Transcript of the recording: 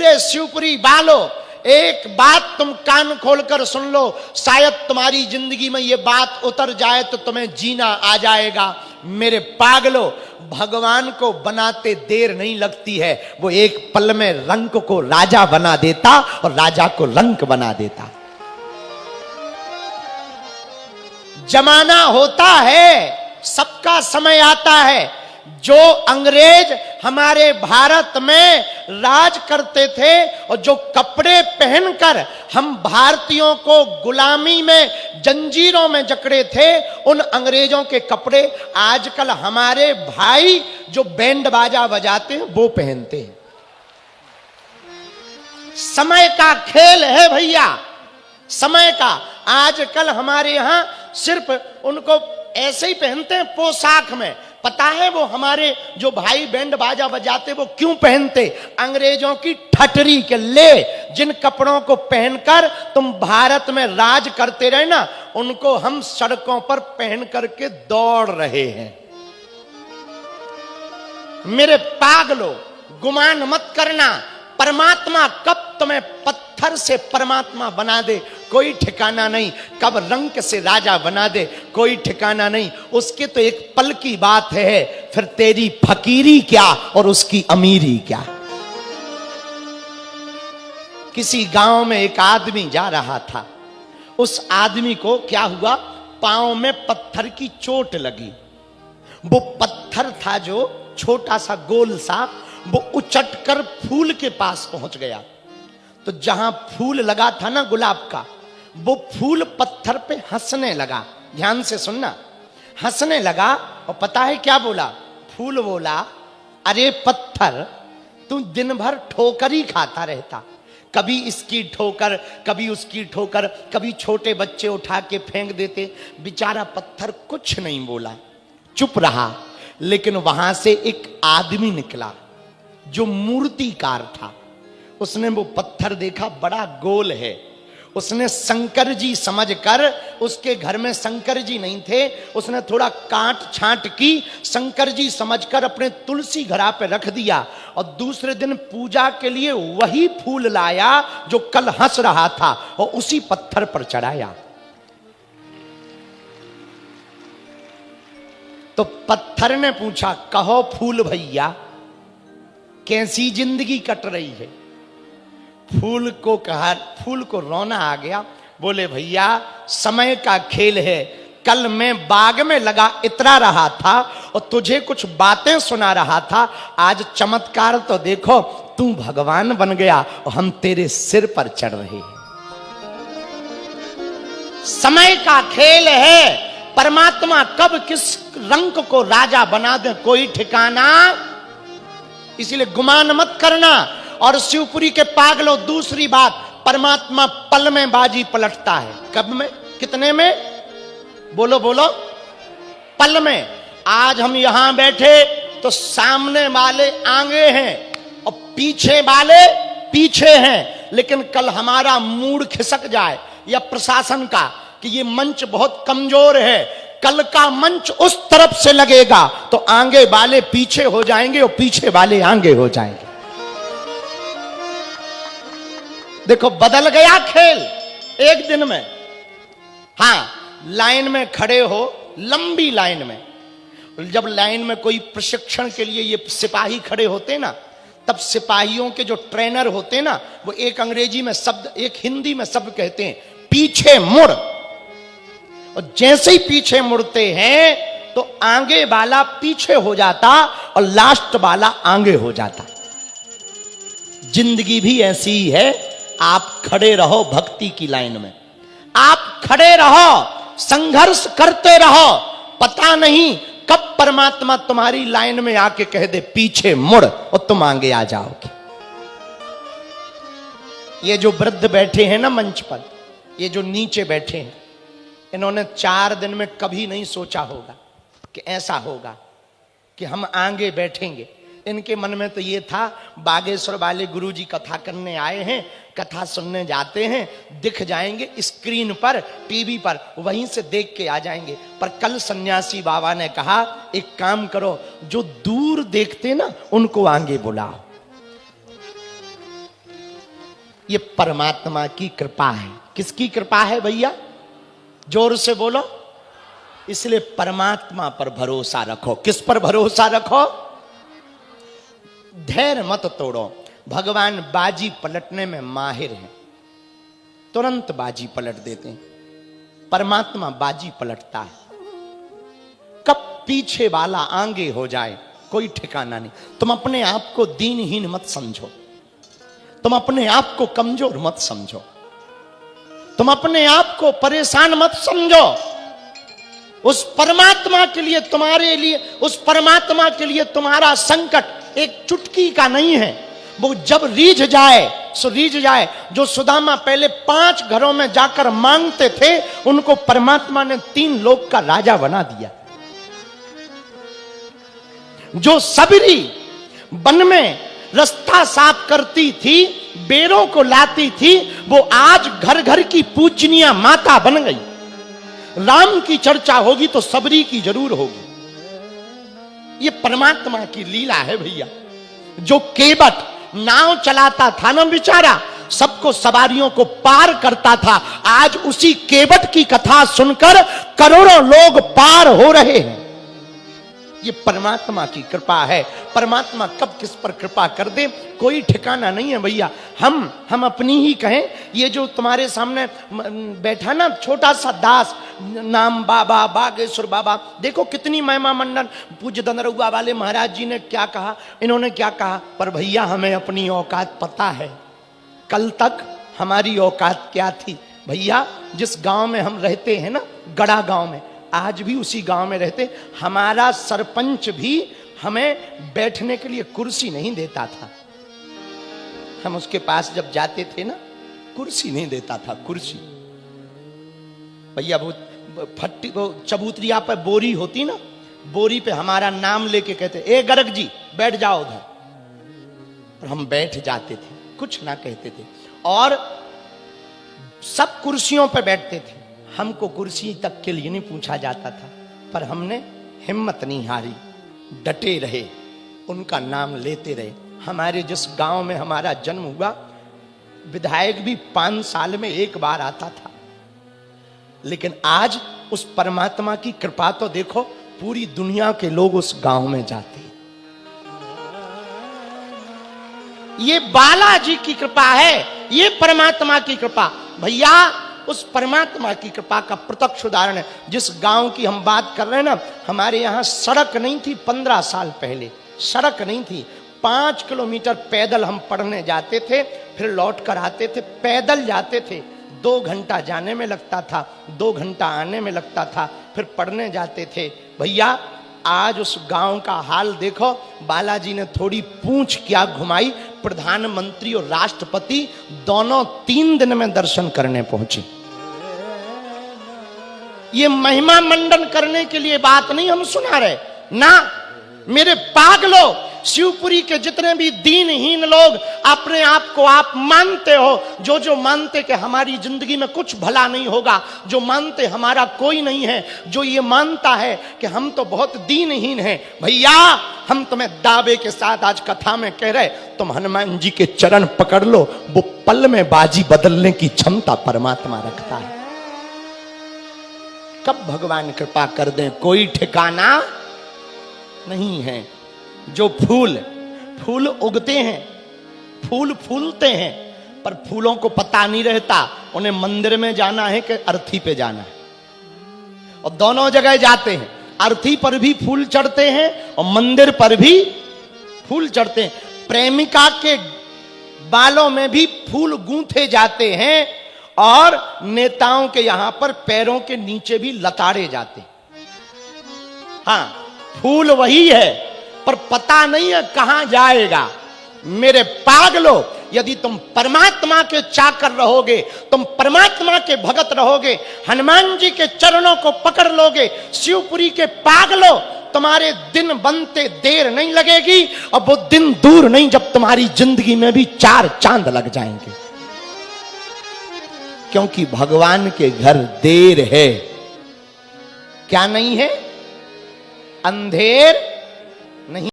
पूरे शिवपुरी वालों, एक बात तुम कान खोलकर सुन लो, शायद तुम्हारी जिंदगी में ये बात उतर जाए तो तुम्हें जीना आ जाएगा। मेरे पागलों, भगवान को बनाते देर नहीं लगती है, वो एक पल में रंक को राजा बना देता और राजा को रंक बना देता। जमाना होता है, सबका समय आता है। जो अंग्रेज हमारे भारत में राज करते थे और जो कपड़े पहनकर हम भारतीयों को गुलामी में, जंजीरों में जकड़े थे, उन अंग्रेजों के कपड़े आजकल हमारे भाई जो बैंड बाजा बजाते हैं वो पहनते हैं। समय का खेल है भैया, समय का। आजकल हमारे यहां सिर्फ उनको ऐसे ही पहनते हैं पोशाक में। पता है वो हमारे जो भाई बैंड बाजा बजाते वो क्यों पहनते? अंग्रेजों की ठटरी के ले। जिन कपड़ों को पहनकर तुम भारत में राज करते रहे ना, उनको हम सड़कों पर पहन करके दौड़ रहे हैं। मेरे पागलों, गुमान मत करना। परमात्मा कब तुम्हें पत्थर से परमात्मा बना दे कोई ठिकाना नहीं, कब रंक से राजा बना दे कोई ठिकाना नहीं। उसके तो एक पल की बात है, फिर तेरी फकीरी क्या और उसकी अमीरी क्या। किसी गांव में एक आदमी जा रहा था। उस आदमी को क्या हुआ, पांव में पत्थर की चोट लगी। वो पत्थर था जो छोटा सा गोल सा, वो उचटकर फूल के पास पहुंच गया। तो जहां फूल लगा था ना गुलाब का, वो फूल पत्थर पे हंसने लगा। ध्यान से सुनना, हंसने लगा। और पता है क्या बोला? फूल बोला, अरे पत्थर, तू दिन भर ठोकर ही खाता रहता, कभी इसकी ठोकर कभी उसकी ठोकर, कभी छोटे बच्चे उठा के फेंक देते। बेचारा पत्थर कुछ नहीं बोला, चुप रहा। लेकिन वहां से एक आदमी निकला जो मूर्तिकार था। उसने वो पत्थर देखा, बड़ा गोल है। उसने शंकर जी समझकर, उसके घर में शंकर जी नहीं थे, उसने थोड़ा काट छांट की, शंकर जी समझकर अपने तुलसी घड़ा पे रख दिया। और दूसरे दिन पूजा के लिए वही फूल लाया जो कल हंस रहा था और उसी पत्थर पर चढ़ाया। तो पत्थर ने पूछा, कहो फूल भैया, कैसी जिंदगी कट रही है? फूल को कहा, फूल को रोना आ गया। बोले, भैया समय का खेल है। कल मैं बाग में लगा इतरा रहा था और तुझे कुछ बातें सुना रहा था। आज चमत्कार तो देखो, तू भगवान बन गया और हम तेरे सिर पर चढ़ रहे हैं। समय का खेल है। परमात्मा कब किस रंग को राजा बना दे कोई ठिकाना। इसीलिए गुमान मत करना। और शिवपुरी के पागलों, दूसरी बात, परमात्मा पल में बाजी पलटता है। कब में? कितने में? बोलो बोलो। पल में। आज हम यहां बैठे तो सामने वाले आगे हैं और पीछे वाले पीछे हैं। लेकिन कल हमारा मूड खिसक जाए, या प्रशासन का, कि ये मंच बहुत कमजोर है, कल का मंच उस तरफ से लगेगा तो आगे वाले पीछे हो जाएंगे और पीछे वाले आगे हो जाएंगे। देखो बदल गया खेल एक दिन में। हां, लाइन में खड़े हो, लंबी लाइन में। जब लाइन में कोई प्रशिक्षण के लिए ये सिपाही खड़े होते ना, तब सिपाहियों के जो ट्रेनर होते ना, वो एक अंग्रेजी में शब्द, एक हिंदी में शब्द कहते हैं, पीछे मुड़। और जैसे ही पीछे मुड़ते हैं तो आगे वाला पीछे हो जाता और लास्ट वाला आगे हो जाता। जिंदगी भी ऐसी ही है। आप खड़े रहो भक्ति की लाइन में, आप खड़े रहो, संघर्ष करते रहो। पता नहीं कब परमात्मा तुम्हारी लाइन में आके कह दे पीछे मुड़ और तुम आगे आ जाओगे। ये जो वृद्ध बैठे हैं ना मंच पर, ये जो नीचे बैठे हैं, इन्होंने 4 दिन में कभी नहीं सोचा होगा कि ऐसा होगा कि हम आगे बैठेंगे। इनके मन में तो ये था, बागेश्वर वाले गुरुजी कथा करने आए हैं, कथा सुनने जाते हैं, दिख जाएंगे स्क्रीन पर, टीवी पर, वहीं से देख के आ जाएंगे। पर कल सन्यासी बाबा ने कहा, एक काम करो, जो दूर देखते ना उनको आगे बुलाओ। ये परमात्मा की कृपा है। किसकी कृपा है भैया? जोर से बोलो। इसलिए परमात्मा पर भरोसा रखो। किस पर भरोसा रखो? धैर्य मत तोड़ो। भगवान बाजी पलटने में माहिर है, तुरंत बाजी पलट देते हैं। परमात्मा बाजी पलटता है, कब पीछे वाला आगे हो जाए कोई ठिकाना नहीं। तुम अपने आप को दीनहीन मत समझो, तुम अपने आप को कमजोर मत समझो, तुम अपने आप को परेशान मत समझो। उस परमात्मा के लिए, तुम्हारे लिए, उस परमात्मा के लिए तुम्हारा संकट एक चुटकी का नहीं है। वो जब रीझ जाए सो रीझ जाए। जो सुदामा पहले 5 घरों में जाकर मांगते थे, उनको परमात्मा ने 3 लोक का राजा बना दिया। जो सबरी वन में रास्ता साफ करती थी, बेरों को लाती थी, वो आज घर घर की पूजनीय माता बन गई। राम की चर्चा होगी तो सबरी की जरूर होगी। ये परमात्मा की लीला है भैया। जो केवट नाव चलाता था ना बेचारा, सबको सवारियों को पार करता था, आज उसी केवट की कथा सुनकर करोड़ों लोग पार हो रहे हैं। ये परमात्मा की कृपा है। परमात्मा कब किस पर कृपा कर दे कोई ठिकाना नहीं है भैया। हम अपनी ही कहें, ये जो तुम्हारे सामने बैठा ना छोटा सा दास, नाम बाबा बागेश्वर बाबा, देखो कितनी महिमा मंडन। पूज्य दंदरुआ वाले महाराज जी ने क्या कहा, इन्होंने क्या कहा, पर भैया हमें अपनी औकात पता है। कल तक हमारी औकात क्या थी भैया? जिस गांव में हम रहते हैं ना, गड़ा गांव में, आज भी उसी गांव में रहते, हमारा सरपंच भी हमें बैठने के लिए कुर्सी नहीं देता था। हम उसके पास जब जाते थे ना, कुर्सी नहीं देता था, कुर्सी। भैया वो फट्टी, वो चबूतरिया पर बोरी होती ना, बोरी पे हमारा नाम लेके कहते, ए गर्ग जी बैठ जाओ उधर, और हम बैठ जाते थे, कुछ ना कहते थे। और सब कुर्सियों पे बैठते थे, हमको कुर्सी तक के लिए नहीं पूछा जाता था, पर हमने हिम्मत नहीं हारी, डटे रहे, उनका नाम लेते रहे। हमारे जिस गांव में हमारा जन्म हुआ, विधायक भी 5 साल में एक बार आता था, लेकिन आज उस परमात्मा की कृपा तो देखो, पूरी दुनिया के लोग उस गांव में जाते हैं। ये बालाजी की कृपा है, ये परमात्मा की कृपा भैया। उस परमात्मा की कृपा का प्रत्यक्ष उदाहरण है। जिस गांव की हम बात कर रहे हैं ना, हमारे यहां सड़क नहीं थी 15 साल पहले, सड़क नहीं थी। 5 किलोमीटर पैदल हम पढ़ने जाते थे, फिर लौट कर आते थे, पैदल जाते थे। 2 घंटा जाने में लगता था, 2 घंटा आने में लगता था, फिर पढ़ने जाते थे। भैया आज उस गांव का हाल देखो। बालाजी ने थोड़ी पूंछ क्या घुमाई, प्रधानमंत्री और राष्ट्रपति दोनों 3 दिन में दर्शन करने पहुंचे। ये महिमा मंडन करने के लिए बात नहीं हम सुना रहे ना, मेरे पागलों। शिवपुरी के जितने भी दीनहीन लोग अपने आप को आप मानते हो, जो मानते कि हमारी जिंदगी में कुछ भला नहीं होगा, जो मानते हमारा कोई नहीं है, जो ये मानता है कि हम तो बहुत दीनहीन हैं, भैया हम तुम्हें दावे के साथ आज कथा में कह रहे, तुम हनुमान जी के चरण पकड़ लो, वो पल में बाजी बदलने की क्षमता परमात्मा रखता है। कब भगवान कृपा कर दें कोई ठिकाना नहीं है। जो फूल उगते हैं, फूल फूलते हैं, पर फूलों को पता नहीं रहता उन्हें मंदिर में जाना है कि अर्थी पे जाना है, और दोनों जगह जाते हैं। अर्थी पर भी फूल चढ़ते हैं और मंदिर पर भी फूल चढ़ते हैं। प्रेमिका के बालों में भी फूल गूंथे जाते हैं, और नेताओं के यहां पर पैरों के नीचे भी लताड़े जाते हैं। हाँ, फूल वही है, पर पता नहीं है कहां जाएगा। मेरे पागलों, यदि तुम परमात्मा के चाकर रहोगे, तुम परमात्मा के भगत रहोगे, हनुमान जी के चरणों को पकड़ लोगे, शिवपुरी के पागलों, तुम्हारे दिन बनते देर नहीं लगेगी, और वो दिन दूर नहीं जब तुम्हारी जिंदगी में भी 4 चांद लग जाएंगे। क्योंकि भगवान के घर देर है, क्या नहीं है? अंधेर नहीं।